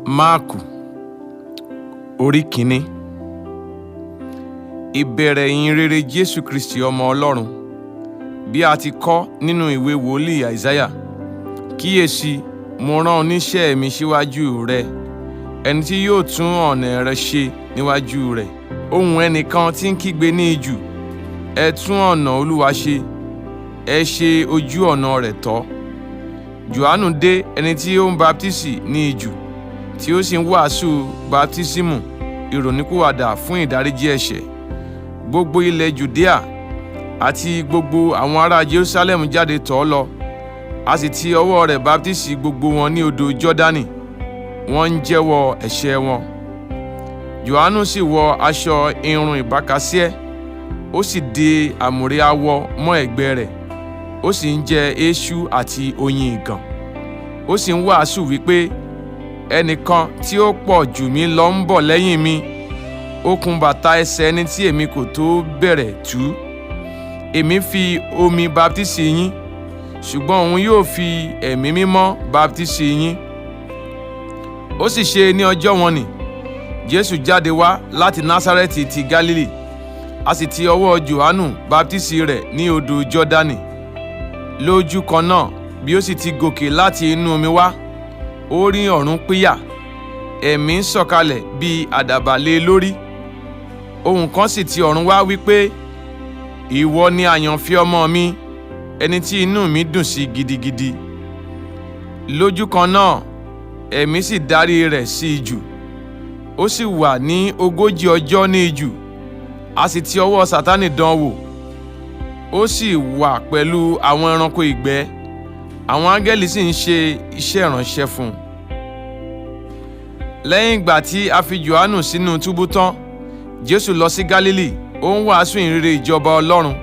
Máàkù orí kìíní. Ìbẹ̀rẹ̀ ìyìnrere Jésù Kristi ọmọ Ọlọ́run, bí a ti kọ nínú ìwé wòlíì Àìsáyà. Kíyèsí, mo rán oníṣẹ́ mi síwájú rẹ, ẹni tí yóò tún ọ̀nà rẹ ṣe níwájú rẹ. Ohùn ẹnìkan tí ń kígbe ní ijù, ẹ tún ọ̀nà Olúwa ṣe, ẹ ṣe ojú ọ̀nà rẹ̀ tọ́. Jòhánù dé, ẹni tí ó ń baptisi ní ijù, tí ó sì ń wàásù baptisimu ìrònúpìwàdà fún ìdáríjì ẹ̀ṣẹ̀. Gbogbo ilẹ̀ Jùdíà àti gbogbo àwọn ará Jerúsálẹ́mù jáde tọ̀ ọ́ lọ, a sì ti ọwọ́ rẹ̀ baptisi gbogbo wọn ní odò Jọ́dánì. Wọ́n ń jẹ́wọ́ ẹ̀ṣẹ̀ wọn. Jòhánù sì wọ aṣọ irun ìbákasíẹ́, ó sì de àmùrè awọ mọ́ ẹ̀gbẹ́ rẹ̀, ó sì ń jẹ eéṣú àti oyin ìgàn. Ó sì ń wàásù wípé, ẹnìkan tí ó pọ̀ jù mí lọ ń bọ̀ lẹ́yìn mi, okùn bàtà ẹsẹ̀ ẹni tí èmi kò tó bẹ̀rẹ̀ tú. Èmi fi omi baptisi yín, ṣùgbọ́n òun yóò fi ẹ̀mí mímọ́ baptisi yín. Ó sì ṣe ní ọjọ́ wọn nì, Jésù jáde wá láti Násárẹ́tì ti Gálílì, a sì ti ọwọ́ Jòhánù baptisi rẹ̀ ní odò Jọ́dánì. Lójú kan náà, bí ó sì ti gòkè láti inú omi wá, ó rí ọ̀run píyà, ẹ̀mí ń sọ̀kalẹ̀ bí àdàbà lé lórí. Ohùn kan sì ti ọ̀run wá wípé, ìwọ ni àyànfẹ́ ọmọ mi, ẹni tí inú mi dùn sí gidigidi. Lójú kan náà, ẹ̀mí sì darí rẹ̀ sí ijù. Ó sì wà ní 40 ọjọ́ ní ijù, a sì ti ọwọ́ Sátánì dán wò. Ó sì wà pẹ̀lú àwọn ẹranko ìgbẹ́, àwọn áńgẹ́lì sì ń ṣe iṣẹ́ ìránṣẹ́ fún un. Lẹ́yìn ìgbà tí a fi Jòhánù sínú túbú tán, Jésù lọ sí Gálílì, ó ń wàásù ìyìnrere ìjọba Ọlọ́run,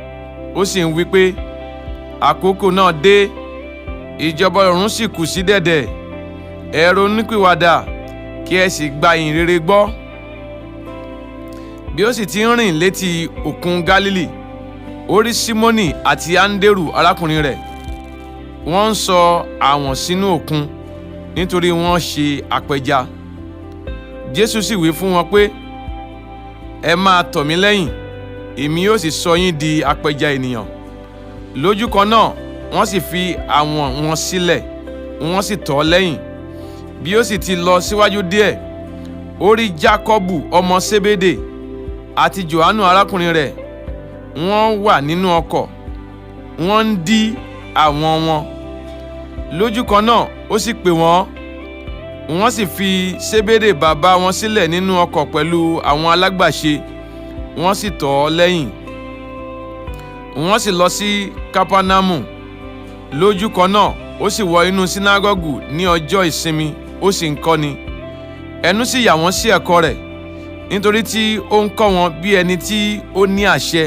ó sì ń wí pé, àkókò náà dé, ìjọba ọ̀run sì kù sí dẹ̀dẹ̀. Ẹ ronúpìwàdà kí ẹ sì gba ìyìnrere gbọ́. Bí ó sì ti ń rìn létí òkun Gálílì, ó rí Símónì àti Áńdérù arákùnrin rẹ̀. Wọ́n ń sọ àwọ̀n sínú òkun, nítorí wọ́n ṣe apẹja. Jésù sì wí fún wọn pé, ẹ máa tọ̀ mí lẹ́yìn, èmi yóò sì sọ yín di apẹja ènìyàn. Lójú kan náà, wọ́n sì fi àwọ̀n wọn sílẹ̀, wọ́n sì tọ̀ ọ́ lẹ́yìn. Bí ó sì ti lọ síwájú díẹ̀, ó rí Jákọ́bù ọmọ Sébédè àti Jòhánù arákùnrin rẹ̀. Wọ́n wà nínú ọkọ̀, wọ́n ń dí àwọ̀n wọn. Lójú kan náà, ó sì pè wọ́n. Wọ́n sì fi Sébédè bàbá wọn sílẹ̀ nínú ọkọ̀ pẹ̀lú àwọn alágbàṣe, wọ́n sì tọ̀ ọ́ lẹ́yìn. Wọ́n sì lọ sí Kápánámù. Lójú kan náà, ó sì wọ inú sínágọ́gù ní ọjọ́ ìsinmi, ó sì ń kọ́ni. Ẹnu sì yà wọ́n sí ẹ̀kọ́ rẹ̀, nítorí tí ó ń kọ́ wọn bí ẹni tí ó ní àṣẹ,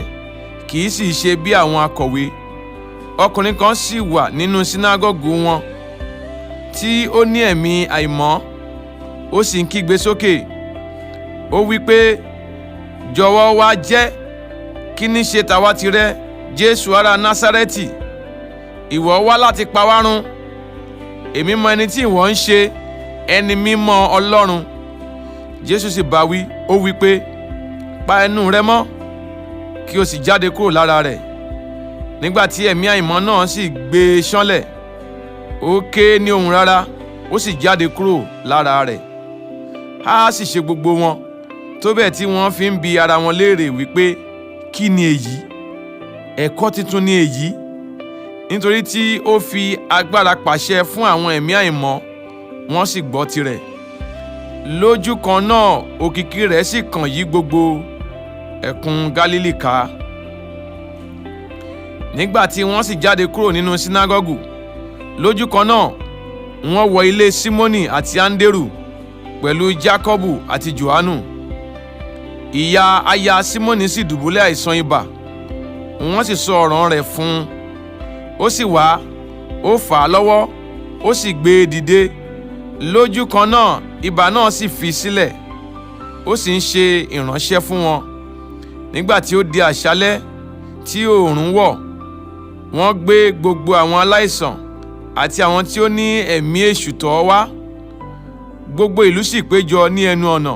kì í sì ṣe bí àwọn akọ̀wé. Ọkùnrin kan sì wà nínú sínágọ́gù wọn, tí ó ní ẹ̀mí àìmọ́, ó sì ń kígbe sókè. Ó wí pé, jọ̀wọ́ wá jẹ́, kí ní ṣe tàwa tirẹ̀, Jésù ará Násárẹ́tì? Ìwọ wá láti pa wá run. Èmi mọ ẹni tí ìwọ ń ṣe, ẹni mímọ́ Ọlọ́run. Jésù sì bá wí, ó wí pé, pa ẹnu rẹ mọ́, kí o sì jáde kúrò lára rẹ̀. Nígbà tí ẹ̀mí àìmọ́ náà sì gbé e ṣánlẹ̀, ó ké ní ohùn rárá, ó sì jáde kúrò lára rẹ̀. A sì ṣe gbogbo wọn, tó bẹ́ẹ̀ tí wọ́n fi ń bi ara wọn léèrè wípé, kí ni èyí? Ẹ̀kọ́ tuntun ni èyí, nítorí tí ó fi agbára pàṣẹ fún àwọn ẹ̀mí àìmọ́, wọ́n sì gbọ́ tirẹ̀. Lójú kan náà, òkìkí rẹ̀ sì kàn yí gbogbo ẹkùn Gálílì ká. Nígbà tí wọ́n sì jáde kúrò nínú sínágọ́gù, lójú kan náà, wọ́n wọ ilé Símónì àti Áńdérù pẹ̀lú Jákọ́bù àti Jòhánù. Ìyá aya Símónì sì dùbúlẹ̀ àìsàn ibà, wọ́n sì sọ ọ̀ràn rẹ̀ fún un. Ó sì wá, ó fà á lọ́wọ́, ó sì gbé e dìde. Lójú kan náà, ibà náà sì fi sílẹ̀, ó sì ń ṣe ìránṣẹ́ fún wọn. Nígbà tí ó di àṣálẹ́ tí oòrùn wọ̀, wọ́n gbé gbogbo àwọn aláìsàn àti àwọn tí ó ní ẹ̀mí èṣù tọ̀ ọ́ wá. gbogbo ìlú sì péjọ ní ẹnu ọ̀nà.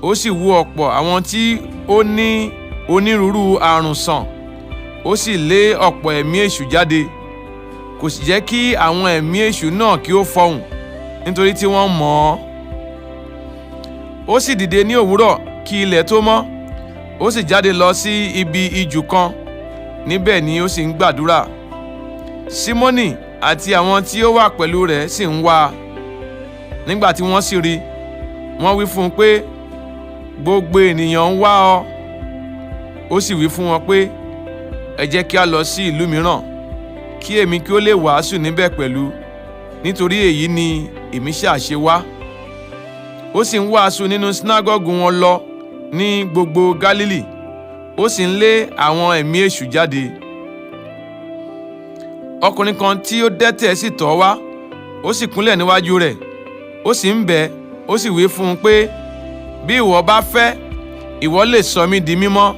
Ó sì wo ọ̀pọ̀ àwọn tí ó ní onírúurú àrùn sàn, ó sì lé ọ̀pọ̀ ẹ̀mí èṣù jáde, kò sì jẹ́ kí àwọn ẹ̀mí èṣù náà kí ó fọhùn, nítorí tí wọ́n mọ̀ ọ́. Ó sì dìde ní òwúrọ̀ kí ilẹ̀ tó mọ́, ó sì jáde lọ sí ibi ijù kan, níbẹ̀ ni ó sì ń gbàdúrà. Símónì àti àwọn tí ó wà pẹ̀lú rẹ̀ sì ń wá a. Nígbà tí wọ́n sì rí i, wọ́n wí fún un pé, gbogbo ènìyàn ń wá ọ. Ó sì wí fún wọn pé, ẹ jẹ́ kí a lọ sí ìlú mìíràn, kí èmi kí ó lè wàásù níbẹ̀ pẹ̀lú, nítorí èyí ni èmi ṣàṣe wá. Ó sì ń wàásù nínú sínágọ́gù wọn lọ ní gbogbo Gálílì, ó sì ń lé àwọn ẹ̀mí èṣù jáde. Ọkùnrin kan tí ó dẹ́tẹ̀ sì tọ̀ wá, ó sì kúnlẹ̀ níwájú rẹ̀, ó sì ń bẹ̀ ẹ́, ó sì wí fún un pé, bí ìwọ bá fẹ́, ìwọ lè sọ mí di mímọ́.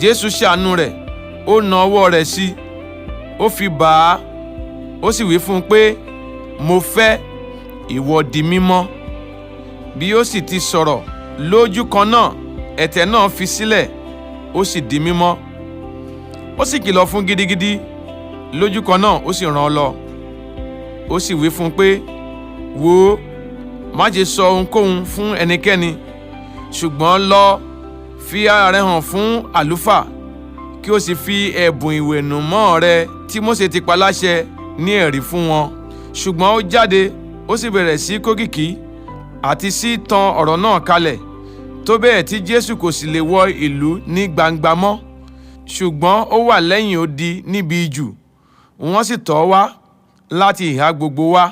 Jésù ṣàánú rẹ̀, ó na ọwọ́ rẹ̀ sí i, ó fi bà á, ó sì wí fún un pé, mo fẹ́, ìwọ di mímọ́. Bí ó sì ti sọ̀rọ̀, lójú kan náà ẹ̀tẹ̀ náà fi sílẹ̀, ó sì di mímọ́. Ó sì kìlọ̀ fún gidigidi, lójú kan náà ó sì rán lọ. Ó sì wí fún un pé, wò ó, má ṣe sọ ohunkóhun fún ẹnikẹ́ni, ṣùgbọ́n lọ fi ara rẹ hàn fún àlùfáà, kí o sì fi ẹ̀bùn ìwẹ̀nùmọ́ rẹ tí Mósè ti pa láṣẹ ní ẹ̀rí fún wọn. Ṣùgbọ́n ó jáde, ó sì bẹ̀rẹ̀ sí kókìkí àti sí tan ọ̀rọ̀ náà kalẹ̀, tó bẹ́ẹ̀ tí Jésù kò sì lè wọ ìlú ní gbangba mọ́, ṣùgbọ́n ó wà lẹ́yìn odi níbi ijù. Wọ́n sì tọ̀ ọ́ wá láti ìhà gbogbo wá.